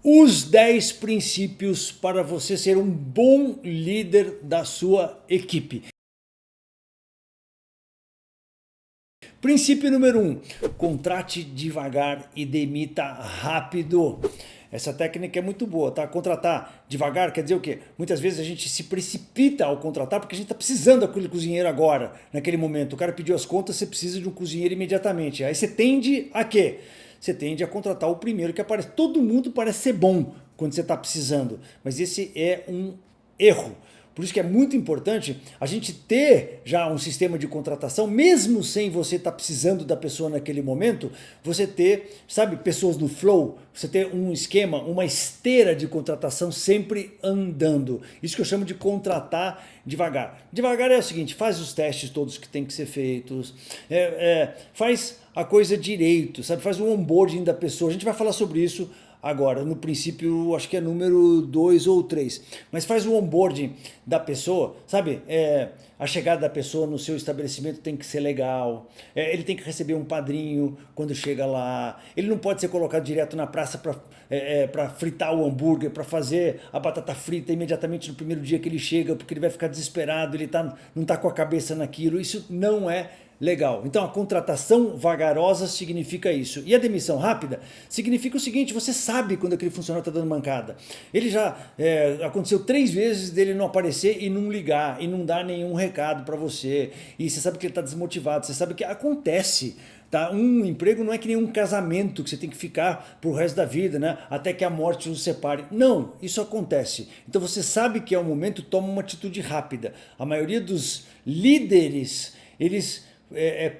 Os 10 princípios para você ser um bom líder da sua equipe. Princípio número 1, contrate devagar e demita rápido. Essa técnica é muito boa, tá? Contratar devagar quer dizer o quê? Muitas vezes a gente se precipita ao contratar porque a gente está precisando daquele cozinheiro agora, naquele momento. O cara pediu as contas, você precisa de um cozinheiro imediatamente. Aí você tende a quê? Você tende a contratar o primeiro que aparece. Todo mundo parece ser bom quando você está precisando, mas esse é um erro. Por isso que é muito importante a gente ter já um sistema de contratação, mesmo sem você estar precisando da pessoa naquele momento, você ter, sabe, pessoas no flow, você ter um esquema, uma esteira de contratação sempre andando. Isso que eu chamo de contratar devagar. Devagar é o seguinte, faz os testes todos que tem que ser feitos, faz a coisa direito, sabe, faz o onboarding da pessoa. A gente vai falar sobre isso agora, no princípio, acho que é número 2 ou 3, mas faz o onboarding da pessoa, sabe? A chegada da pessoa no seu estabelecimento tem que ser legal, ele tem que receber um padrinho quando chega lá, ele não pode ser colocado direto na praça para fritar o hambúrguer, para fazer a batata frita imediatamente no primeiro dia que ele chega, porque ele vai ficar desesperado, ele não está com a cabeça naquilo, isso não é legal. Então a contratação vagarosa significa isso. E a demissão rápida significa o seguinte, você sabe quando aquele funcionário está dando mancada. Ele já aconteceu 3 vezes dele não aparecer e não ligar, e não dar nenhum recado para você. E você sabe que ele está desmotivado, você sabe que acontece. Tá? Um emprego não é que nem um casamento que você tem que ficar pro resto da vida, né? Até que a morte os separe. Não, isso acontece. Então você sabe que é o momento, toma uma atitude rápida. A maioria dos líderes, eles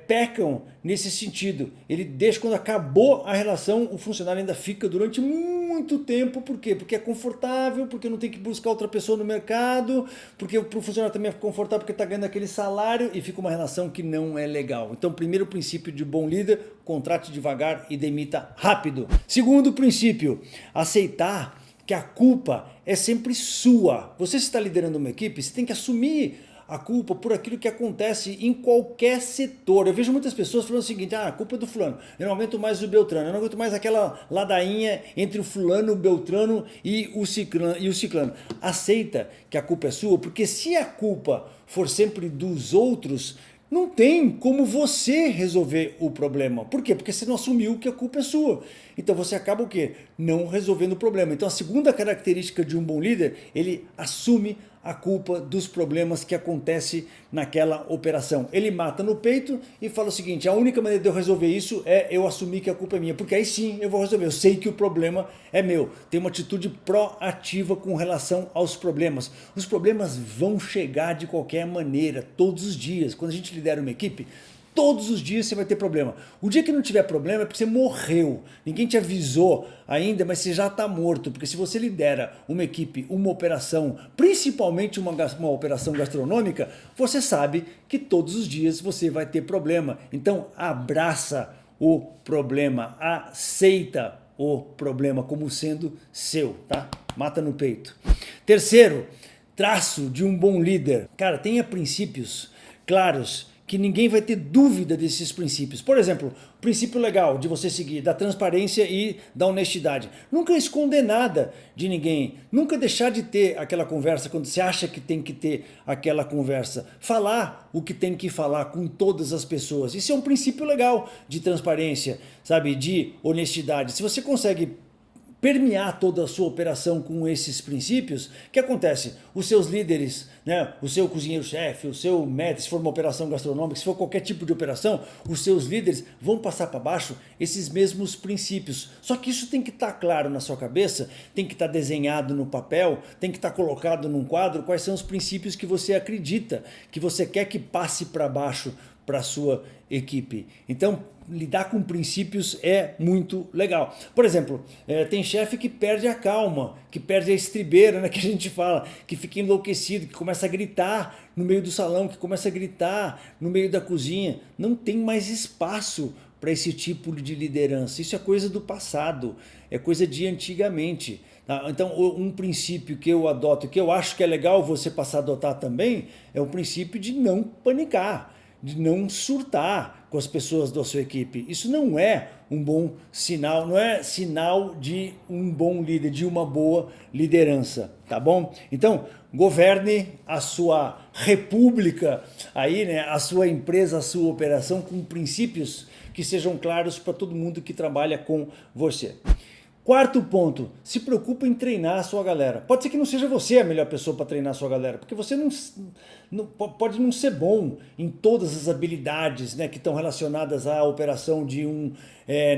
pecam nesse sentido. Ele deixa, quando acabou a relação, o funcionário ainda fica durante muito tempo. Por quê? Porque é confortável, porque não tem que buscar outra pessoa no mercado, porque para o funcionário também é confortável porque está ganhando aquele salário e fica uma relação que não é legal. Então, primeiro princípio de bom líder, contrate devagar e demita rápido. Segundo princípio, aceitar que a culpa é sempre sua. Você está liderando uma equipe, você tem que assumir a culpa por aquilo que acontece em qualquer setor. Eu vejo muitas pessoas falando o seguinte, a culpa é do fulano, eu não aguento mais o Beltrano, eu não aguento mais aquela ladainha entre o fulano, o Beltrano e o ciclano. Aceita que a culpa é sua, porque se a culpa for sempre dos outros, não tem como você resolver o problema. Por quê? Porque você não assumiu que a culpa é sua. Então você acaba o quê? Não resolvendo o problema. Então a segunda característica de um bom líder, ele assume a culpa dos problemas que acontecem naquela operação. Ele mata no peito e fala o seguinte, a única maneira de eu resolver isso é eu assumir que a culpa é minha, porque aí sim eu vou resolver, eu sei que o problema é meu. Tem uma atitude proativa com relação aos problemas. Os problemas vão chegar de qualquer maneira, todos os dias. Quando a gente lidera uma equipe, todos os dias você vai ter problema. O dia que não tiver problema é porque você morreu. Ninguém te avisou ainda, mas você já está morto. Porque se você lidera uma equipe, uma operação, principalmente uma operação gastronômica, você sabe que todos os dias você vai ter problema. Então abraça o problema, aceita o problema como sendo seu, tá? Mata no peito. Terceiro, traço de um bom líder. Cara, tenha princípios claros, que ninguém vai ter dúvida desses princípios. Por exemplo, o princípio legal de você seguir, da transparência e da honestidade. Nunca esconder nada de ninguém. Nunca deixar de ter aquela conversa quando você acha que tem que ter aquela conversa. Falar o que tem que falar com todas as pessoas. Isso é um princípio legal de transparência, sabe? De honestidade. Se você consegue permear toda a sua operação com esses princípios, o que acontece? Os seus líderes, né, o seu cozinheiro-chefe, o seu mestre, se for uma operação gastronômica, se for qualquer tipo de operação, os seus líderes vão passar para baixo esses mesmos princípios. Só que isso tem que estar claro na sua cabeça, tem que estar desenhado no papel, tem que estar colocado num quadro quais são os princípios que você acredita, que você quer que passe para baixo para a sua equipe. Então, lidar com princípios é muito legal. Por exemplo, tem chefe que perde a calma, que perde a estribeira, né, que a gente fala, que fica enlouquecido, que começa a gritar no meio do salão, que começa a gritar no meio da cozinha. Não tem mais espaço para esse tipo de liderança. Isso é coisa do passado, é coisa de antigamente. Tá? Então, um princípio que eu adoto, que eu acho que é legal você passar a adotar também, é o princípio de não panicar, de não surtar, com as pessoas da sua equipe. Isso não é um bom sinal, não é sinal de um bom líder, de uma boa liderança, tá bom? Então, governe a sua república aí, né, a sua empresa, a sua operação com princípios que sejam claros para todo mundo que trabalha com você. Quarto ponto, se preocupa em treinar a sua galera. Pode ser que não seja você a melhor pessoa para treinar a sua galera, porque você pode não ser bom em todas as habilidades, né, que estão relacionadas à operação de um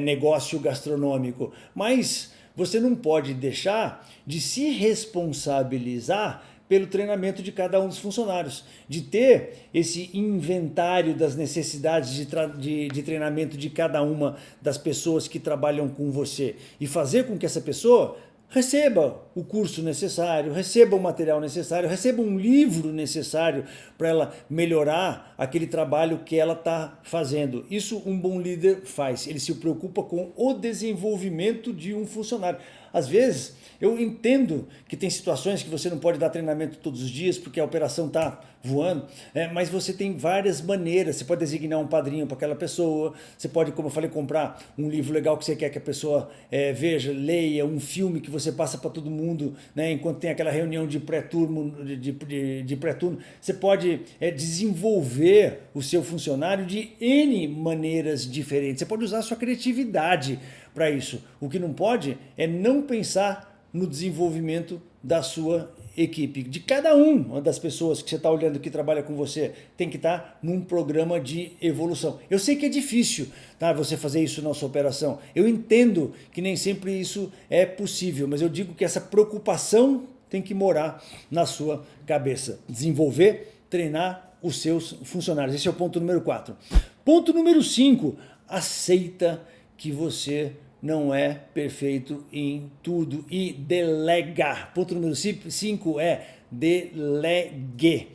negócio gastronômico, mas você não pode deixar de se responsabilizar pelo treinamento de cada um dos funcionários, de ter esse inventário das necessidades de treinamento de cada uma das pessoas que trabalham com você e fazer com que essa pessoa receba o curso necessário, receba o material necessário, receba um livro necessário para ela melhorar aquele trabalho que ela está fazendo. Isso um bom líder faz, ele se preocupa com o desenvolvimento de um funcionário. Às vezes, eu entendo que tem situações que você não pode dar treinamento todos os dias porque a operação está voando, mas você tem várias maneiras. Você pode designar um padrinho para aquela pessoa, você pode, como eu falei, comprar um livro legal que você quer que a pessoa veja, leia, um filme que você passa para todo mundo, né, enquanto tem aquela reunião de pré-turno, de pré-turno. Você pode desenvolver o seu funcionário de N maneiras diferentes. Você pode usar a sua criatividade para isso. O que não pode é não pensar no desenvolvimento da sua equipe. De cada uma das pessoas que você está olhando que trabalha com você, tem que estar num programa de evolução. Eu sei que é difícil, tá, você fazer isso na sua operação. Eu entendo que nem sempre isso é possível, mas eu digo que essa preocupação tem que morar na sua cabeça. Desenvolver, treinar os seus funcionários. Esse é o ponto número 4. Ponto número 5. Aceita que você não é perfeito em tudo e delega. Ponto número 5 é delegue.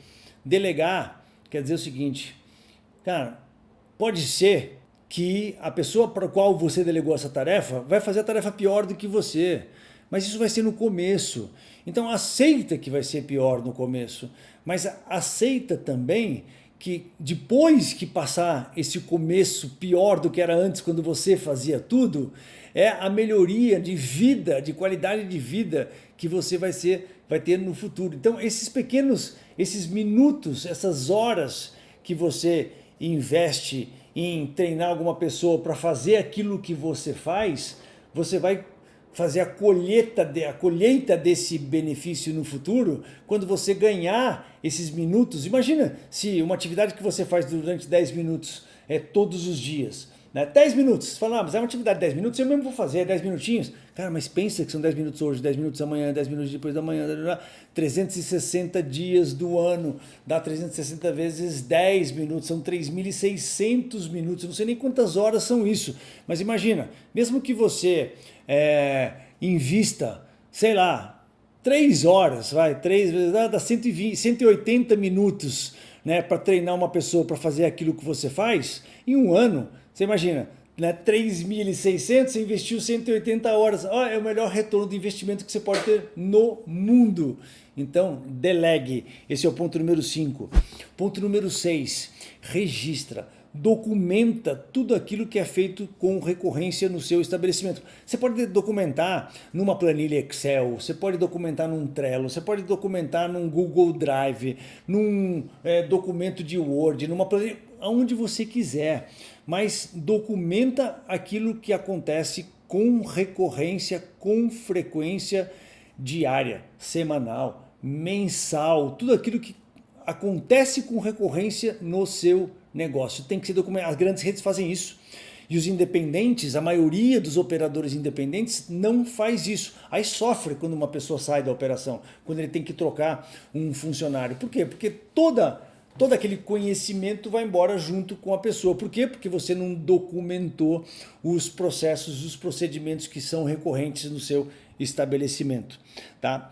Delegar quer dizer o seguinte, cara, pode ser que a pessoa para a qual você delegou essa tarefa vai fazer a tarefa pior do que você, mas isso vai ser no começo. Então aceita que vai ser pior no começo, mas aceita também que depois que passar esse começo pior do que era antes, quando você fazia tudo, é a melhoria de vida, de qualidade de vida que você vai ter no futuro. Então esses minutos, essas horas que você investe em treinar alguma pessoa para fazer aquilo que você faz, você vai fazer a colheita desse benefício no futuro, quando você ganhar esses minutos. Imagina se uma atividade que você faz durante 10 minutos todos os dias, né? 10 minutos, você fala, mas é uma atividade de 10 minutos, eu mesmo vou fazer 10 minutinhos. Cara, mas pensa que são 10 minutos hoje, 10 minutos amanhã, 10 minutos depois da manhã, 360 dias do ano, dá 360 vezes 10 minutos, são 3.600 minutos, eu não sei nem quantas horas são isso, mas imagina, mesmo que você invista, sei lá, 3 horas, 3 vezes, dá 120, 180 minutos, né, para treinar uma pessoa para fazer aquilo que você faz, em um ano, você imagina, né, 3.600, você investiu 180 horas, é o melhor retorno de investimento que você pode ter no mundo. Então, delegue, esse é o ponto número 5. Ponto número 6, registra. Documenta tudo aquilo que é feito com recorrência no seu estabelecimento. Você pode documentar numa planilha Excel, você pode documentar num Trello, você pode documentar num Google Drive, num documento de Word, numa planilha, aonde você quiser, mas documenta aquilo que acontece com recorrência, com frequência diária, semanal, mensal, tudo aquilo que acontece com recorrência no seu negócio. Tem que ser documentado. As grandes redes fazem isso. E os independentes, a maioria dos operadores independentes não faz isso. Aí sofre quando uma pessoa sai da operação, quando ele tem que trocar um funcionário. Por quê? Porque todo aquele conhecimento vai embora junto com a pessoa. Por quê? Porque você não documentou os processos, os procedimentos que são recorrentes no seu estabelecimento. Tá?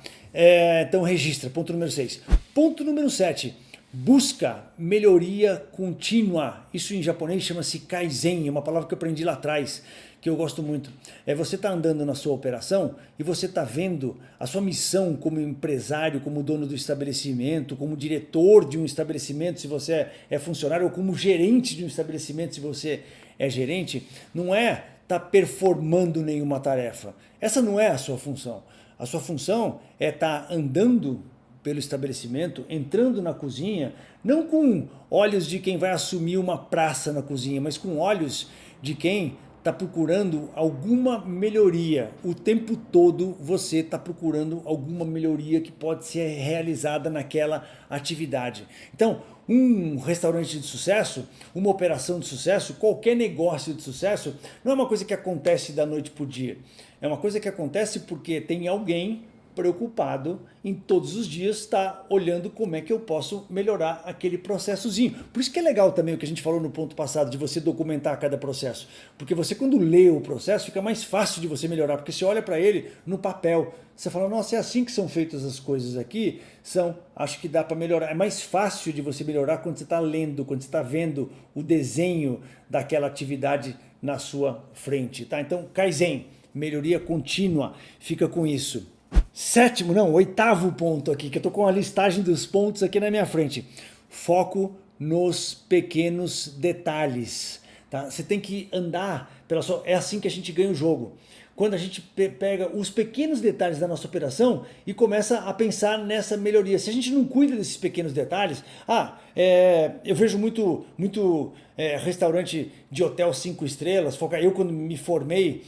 Então registra, ponto número 6. Ponto número 7. Busca melhoria contínua. Isso em japonês chama-se Kaizen, é uma palavra que eu aprendi lá atrás. que eu gosto muito. É você estar andando na sua operação e você está vendo a sua missão como empresário, como dono do estabelecimento, como diretor de um estabelecimento, se você é funcionário, ou como gerente de um estabelecimento, se você é gerente, não é estar performando nenhuma tarefa. Essa não é a sua função. A sua função é estar andando pelo estabelecimento, entrando na cozinha, não com olhos de quem vai assumir uma praça na cozinha, mas com olhos de quem está procurando alguma melhoria. O tempo todo você está procurando alguma melhoria que pode ser realizada naquela atividade. Então, um restaurante de sucesso, uma operação de sucesso, qualquer negócio de sucesso, não é uma coisa que acontece da noite para o dia. É uma coisa que acontece porque tem alguém preocupado em todos os dias estar olhando como é que eu posso melhorar aquele processozinho. Por isso que é legal também o que a gente falou no ponto passado, de você documentar cada processo. Porque você, quando lê o processo, fica mais fácil de você melhorar, porque você olha para ele no papel. Você fala, nossa, é assim que são feitas as coisas aqui? São, acho que dá para melhorar. É mais fácil de você melhorar quando você está lendo, quando você está vendo o desenho daquela atividade na sua frente, tá? Então, Kaizen, melhoria contínua, fica com isso. Oitavo ponto aqui, que eu tô com a listagem dos pontos aqui na minha frente. Foco nos pequenos detalhes. Tá? Você tem que andar pela sua... É assim que a gente ganha o jogo. Quando a gente pega os pequenos detalhes da nossa operação e começa a pensar nessa melhoria. Se a gente não cuida desses pequenos detalhes... eu vejo muito restaurante de hotel 5 estrelas. Eu, quando me formei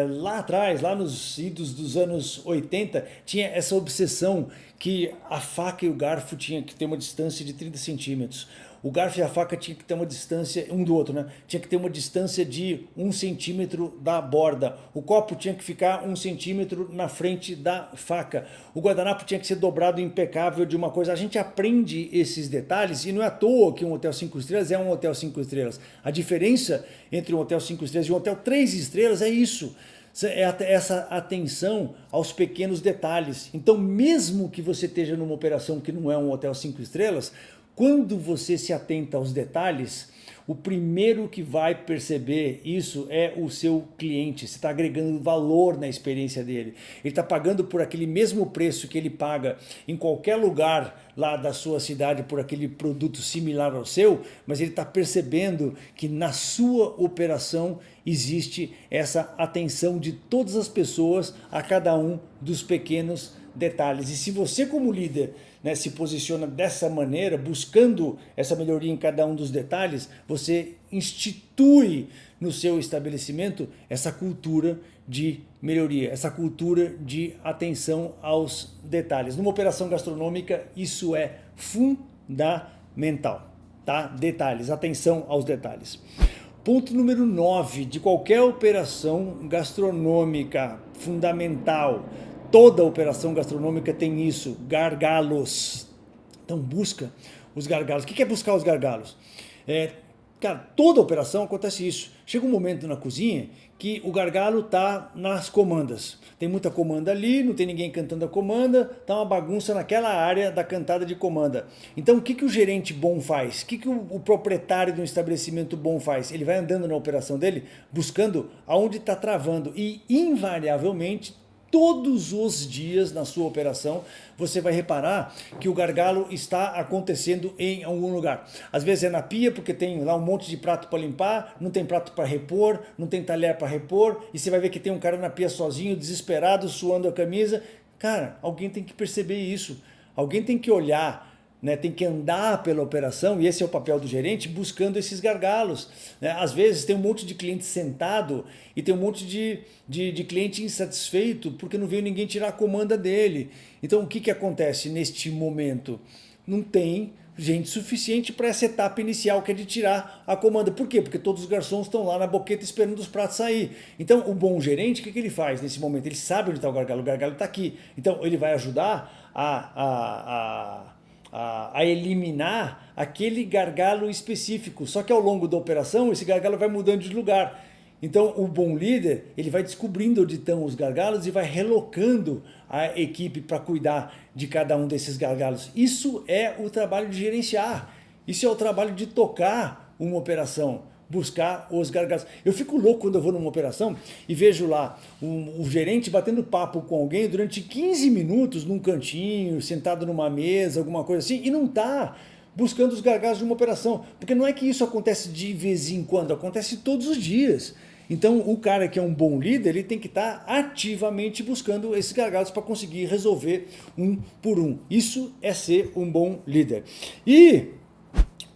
lá atrás, lá nos idos dos anos 80, tinha essa obsessão que a faca e o garfo tinham que ter uma distância de 30 centímetros. O garfo e a faca tinham que ter uma distância um do outro, né? Tinha que ter uma distância de 1 centímetro da borda. O copo tinha que ficar 1 centímetro na frente da faca. O guardanapo tinha que ser dobrado impecável de uma coisa. A gente aprende esses detalhes e não é à toa que um hotel 5 estrelas é um hotel 5 estrelas. A diferença entre um hotel 5 estrelas e um hotel 3 estrelas é isso. É essa atenção aos pequenos detalhes. Então, mesmo que você esteja numa operação que não é um hotel 5 estrelas, quando você se atenta aos detalhes, o primeiro que vai perceber isso é o seu cliente. Você está agregando valor na experiência dele. Ele está pagando por aquele mesmo preço que ele paga em qualquer lugar lá da sua cidade por aquele produto similar ao seu, mas ele está percebendo que na sua operação existe essa atenção de todas as pessoas a cada um dos pequenos detalhes. E se você, como líder, se posiciona dessa maneira, buscando essa melhoria em cada um dos detalhes, você institui no seu estabelecimento essa cultura de melhoria, essa cultura de atenção aos detalhes. Numa operação gastronômica, isso é fundamental, tá? Detalhes, atenção aos detalhes. Ponto número 9, de qualquer operação gastronômica, fundamental. Toda operação gastronômica tem isso, gargalos. Então busca os gargalos. O que é buscar os gargalos? Cara, toda operação acontece isso. Chega um momento na cozinha que o gargalo está nas comandas. Tem muita comanda ali, não tem ninguém cantando a comanda, está uma bagunça naquela área da cantada de comanda. Então o que o gerente bom faz? O que o proprietário de um estabelecimento bom faz? Ele vai andando na operação dele, buscando aonde está travando e invariavelmente todos os dias na sua operação, você vai reparar que o gargalo está acontecendo em algum lugar. Às vezes é na pia, porque tem lá um monte de prato para limpar, não tem prato para repor, não tem talher para repor, e você vai ver que tem um cara na pia sozinho, desesperado, suando a camisa. Cara, alguém tem que perceber isso. Alguém tem que olhar, tem que andar pela operação, e esse é o papel do gerente, buscando esses gargalos. Às vezes tem um monte de cliente sentado e tem um monte de cliente insatisfeito porque não veio ninguém tirar a comanda dele. Então o que acontece neste momento? Não tem gente suficiente para essa etapa inicial, que é de tirar a comanda. Por quê? Porque todos os garçons estão lá na boqueta esperando os pratos sair. Então o bom gerente, o que ele faz nesse momento? Ele sabe onde está o gargalo está aqui. Então ele vai ajudar a eliminar aquele gargalo específico. Só que ao longo da operação, esse gargalo vai mudando de lugar. Então, o bom líder, ele vai descobrindo onde estão os gargalos e vai relocando a equipe para cuidar de cada um desses gargalos. Isso é o trabalho de gerenciar. Isso é o trabalho de tocar uma operação. buscar os gargalos. Eu fico louco quando eu vou numa operação e vejo lá o gerente batendo papo com alguém durante 15 minutos num cantinho, sentado numa mesa, alguma coisa assim, e não está buscando os gargalos de uma operação. Porque não é que isso acontece de vez em quando, acontece todos os dias. Então o cara que é um bom líder, ele tem que estar ativamente buscando esses gargalos para conseguir resolver um por um. Isso é ser um bom líder. E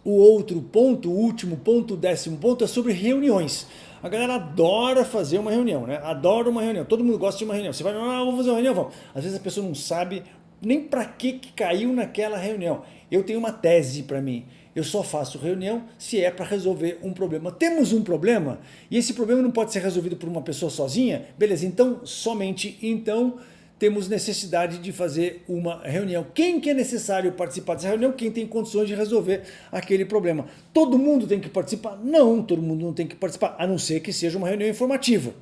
o outro ponto, o último ponto, o 10º ponto é sobre reuniões. A galera adora fazer uma reunião, né? Adora uma reunião. Todo mundo gosta de uma reunião. Você vai, vamos fazer uma reunião, vamos. Às vezes a pessoa não sabe nem para que caiu naquela reunião. Eu tenho uma tese para mim. Eu só faço reunião se é para resolver um problema. Temos um problema e esse problema não pode ser resolvido por uma pessoa sozinha? Beleza, então somente então temos necessidade de fazer uma reunião. Quem que é necessário participar dessa reunião? Quem tem condições de resolver aquele problema. Todo mundo tem que participar? Não, todo mundo não tem que participar, a não ser que seja uma reunião informativa.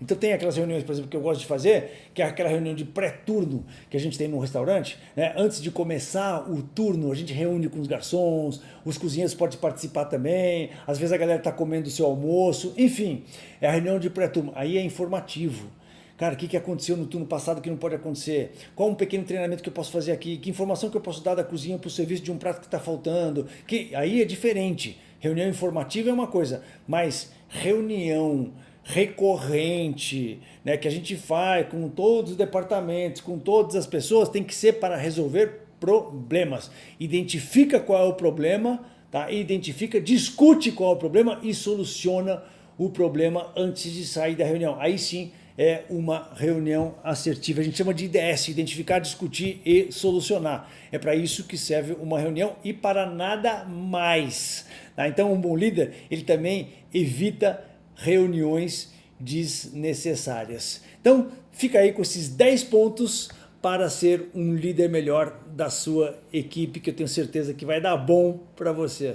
Então tem aquelas reuniões, por exemplo, que eu gosto de fazer, que é aquela reunião de pré-turno que a gente tem no restaurante, né? Antes de começar o turno, a gente reúne com os garçons, os cozinheiros podem participar também, às vezes a galera está comendo o seu almoço, enfim, é a reunião de pré-turno, aí é informativo. Cara, o que aconteceu no turno passado que não pode acontecer? Qual um pequeno treinamento que eu posso fazer aqui? Que informação que eu posso dar da cozinha para o serviço de um prato que está faltando? Aí é diferente. Reunião informativa é uma coisa, mas reunião recorrente, né, que a gente faz com todos os departamentos, com todas as pessoas, tem que ser para resolver problemas. Identifica qual é o problema, tá? Identifica, discute qual é o problema e soluciona o problema antes de sair da reunião. Aí sim é uma reunião assertiva. A gente chama de IDS, identificar, discutir e solucionar. É para isso que serve uma reunião e para nada mais. Tá? Então um bom líder, ele também evita reuniões desnecessárias. Então fica aí com esses 10 pontos para ser um líder melhor da sua equipe, que eu tenho certeza que vai dar bom para você.